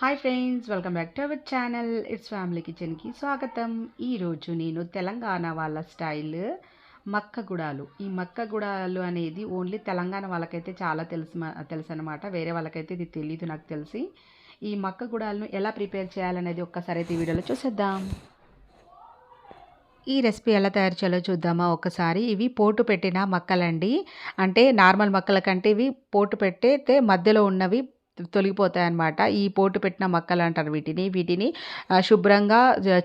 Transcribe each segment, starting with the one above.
Hi friends, welcome back to our channel. It's family కిచెన్కి స్వాగతం. ఈరోజు నేను తెలంగాణ వాళ్ళ స్టైల్ మక్క గుడాలు. ఈ మక్క గుడాలు అనేది ఓన్లీ తెలంగాణ వాళ్ళకైతే చాలా తెలుసు అనమాట. వేరే వాళ్ళకైతే ఇది తెలియదు నాకు తెలిసి. ఈ మక్క గుడాలను ఎలా ప్రిపేర్ చేయాలనేది ఒక్కసారి అయితే ఈ వీడియోలో చూసేద్దాం. ఈ రెసిపీ ఎలా తయారు చేయాలో చూద్దామా ఒకసారి. ఇవి పోటు పెట్టిన మక్కలండి. అంటే నార్మల్ మక్కల కంటే ఇవి పోటు పెట్టితే మధ్యలో ఉన్నవి తొలగిపోతాయి అన్నమాట. ఈ పోటు పెట్టిన మక్కలు అంటారు వీటిని శుభ్రంగా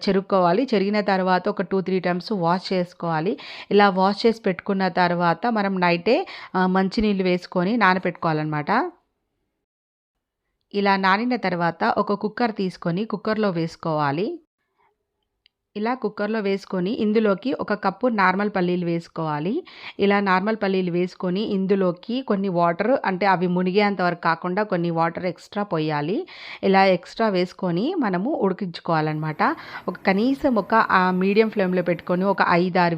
చెరుక్కోవాలి. చెరిగిన తర్వాత ఒక 2-3 టైమ్స్ వాష్ చేసుకోవాలి. ఇలా వాష్ చేసి పెట్టుకున్న తర్వాత మనం నైటే మంచినీళ్ళు వేసుకొని నానబెట్టుకోవాలన్నమాట. ఇలా నానిన తర్వాత ఒక కుక్కర్ తీసుకొని కుక్కర్లో వేసుకోవాలి. ఇలా కుక్కర్లో వేసుకొని ఇందులోకి ఒక కప్పు నార్మల్ పల్లీలు వేసుకోవాలి. ఇలా నార్మల్ పల్లీలు వేసుకొని ఇందులోకి కొన్ని వాటర్, అంటే అవి మునిగేంత వరకు కాకుండా కొన్ని వాటర్ ఎక్స్ట్రా పోయాలి. ఇలా ఎక్స్ట్రా వేసుకొని మనము ఉడికించుకోవాలన్నమాట. కనీసం ఒక మీడియం ఫ్లేమ్లో పెట్టుకొని ఒక 5-6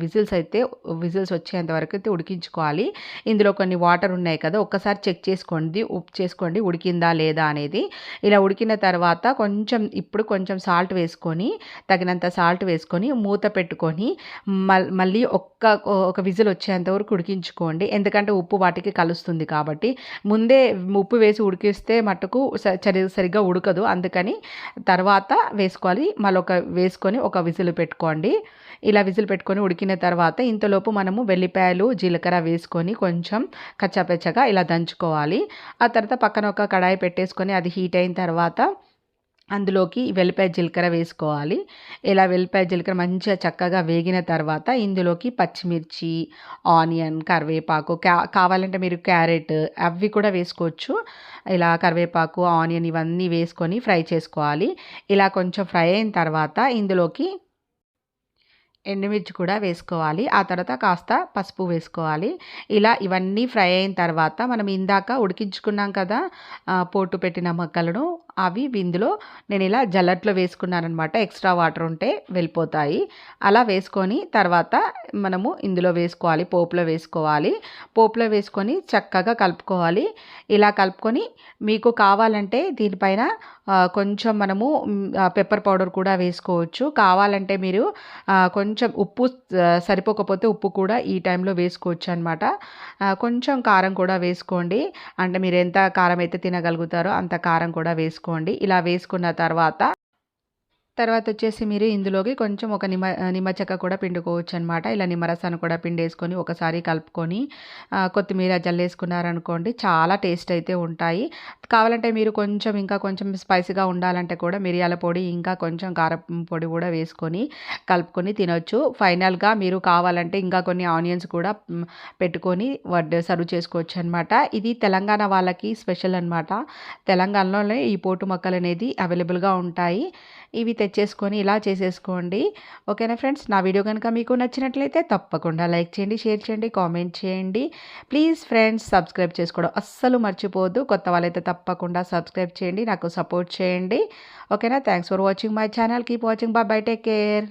విజిల్స్ వచ్చేంత వరకు అయితే ఉడికించుకోవాలి. ఇందులో కొన్ని వాటర్ ఉన్నాయి కదా, ఒక్కసారి చెక్ చేసుకోండి, ఉప్పు చేసుకోండి ఉడికిందా లేదా అనేది. ఇలా ఉడికిన తర్వాత కొంచెం సాల్ట్ వేసుకొని, తగినంత సాల్ట్ వేసుకొని మూత పెట్టుకొని మళ్ళీ ఒక విజిల్ వచ్చేంత వరకు ఉడికించుకోండి. ఎందుకంటే ఉప్పు వాటికి కలుస్తుంది కాబట్టి. ముందే ఉప్పు వేసి ఉడికిస్తే మట్టుకు సరిగ్గా ఉడకదు, అందుకని తర్వాత వేసుకోవాలి. మళ్ళీ వేసుకొని ఒక విజిల్ పెట్టుకోండి. ఇలా విజిల్ పెట్టుకొని ఉడికిన తర్వాత ఇంతలోపు మనము వెల్లిపాయలు, జీలకర్ర వేసుకొని కొంచెం కచ్చాపెచ్చగా ఇలా దంచుకోవాలి. ఆ తర్వాత పక్కన ఒక కడాయి పెట్టేసుకొని అది హీట్ అయిన తర్వాత అందులోకి వెల్లిపాయ జీలకర్ర వేసుకోవాలి. ఇలా వెల్లిపాయ జీలకర్ర మంచిగా చక్కగా వేగిన తర్వాత ఇందులోకి పచ్చిమిర్చి, ఆనియన్, కరివేపాకు, కావాలంటే మీరు క్యారెట్ అవి కూడా వేసుకోవచ్చు. ఇలా కరివేపాకు, ఆనియన్ ఇవన్నీ వేసుకొని ఫ్రై చేసుకోవాలి. ఇలా కొంచెం ఫ్రై అయిన తర్వాత ఇందులోకి ఎండుమిర్చి కూడా వేసుకోవాలి. ఆ తర్వాత కాస్త పసుపు వేసుకోవాలి. ఇలా ఇవన్నీ ఫ్రై అయిన తర్వాత మనం ఇందాక ఉడికించుకున్నాం కదా పోటు పెట్టిన మక్కలను, అవి ఇందులో నేను ఇలా జల్లట్లో వేసుకున్నానమాట. ఎక్స్ట్రా వాటర్ ఉంటే వెళ్ళిపోతాయి. అలా వేసుకొని తర్వాత మనము ఇందులో వేసుకోవాలి, పోపులో వేసుకొని చక్కగా కలుపుకోవాలి. ఇలా కలుపుకొని మీకు కావాలంటే దీనిపైన కొంచెం మనము పెప్పర్ పౌడర్ కూడా వేసుకోవచ్చు. కావాలంటే మీరు కొంచెం ఉప్పు సరిపోకపోతే ఉప్పు కూడా ఈ టైంలో వేసుకోవచ్చు అనమాట. కొంచెం కారం కూడా వేసుకోండి. అంటే మీరు ఎంత కారం అయితే తినగలుగుతారో అంత కారం కూడా వేసుకోండి. ఇలా వేసుకున్న తర్వాత వచ్చేసి మీరు ఇందులోకి కొంచెం ఒక నిమ్మ చెక్క కూడా పిండుకోవచ్చు అనమాట. ఇలా నిమ్మరసాన్ని కూడా పిండేసుకొని ఒకసారి కలుపుకొని కొత్తిమీర జల్లేసుకున్నారనుకోండి, చాలా టేస్ట్ అయితే ఉంటాయి. కావాలంటే మీరు ఇంకా కొంచెం స్పైసీగా ఉండాలంటే కూడా మిరియాల పొడి, ఇంకా కొంచెం కారం పొడి కూడా వేసుకొని కలుపుకొని తినొచ్చు. ఫైనల్గా మీరు కావాలంటే ఇంకా కొన్ని ఆనియన్స్ కూడా పెట్టుకొని సర్వ్ చేసుకోవచ్చు అనమాట. ఇది తెలంగాణ వాళ్ళకి స్పెషల్ అనమాట. తెలంగాణలోనే ఈ పోటు మొక్కలు అనేది అవైలబుల్గా ఉంటాయి. ఇవి తెచ్చేసుకొని ఇలా చేసేసుకోండి. ఓకేనా ఫ్రెండ్స్, నా వీడియో కనుక మీకు నచ్చినట్లయితే తప్పకుండా లైక్ చేయండి, షేర్ చేయండి, కామెంట్ చేయండి. ప్లీజ్ ఫ్రెండ్స్, సబ్స్క్రైబ్ చేసుకోవడం అస్సలు మర్చిపోవద్దు. కొత్త వాళ్ళైతే తప్పకుండా సబ్స్క్రైబ్ చేయండి, నాకు సపోర్ట్ చేయండి. ఓకేనా. Thanks for watching my channel. Keep watching. By by. Take care.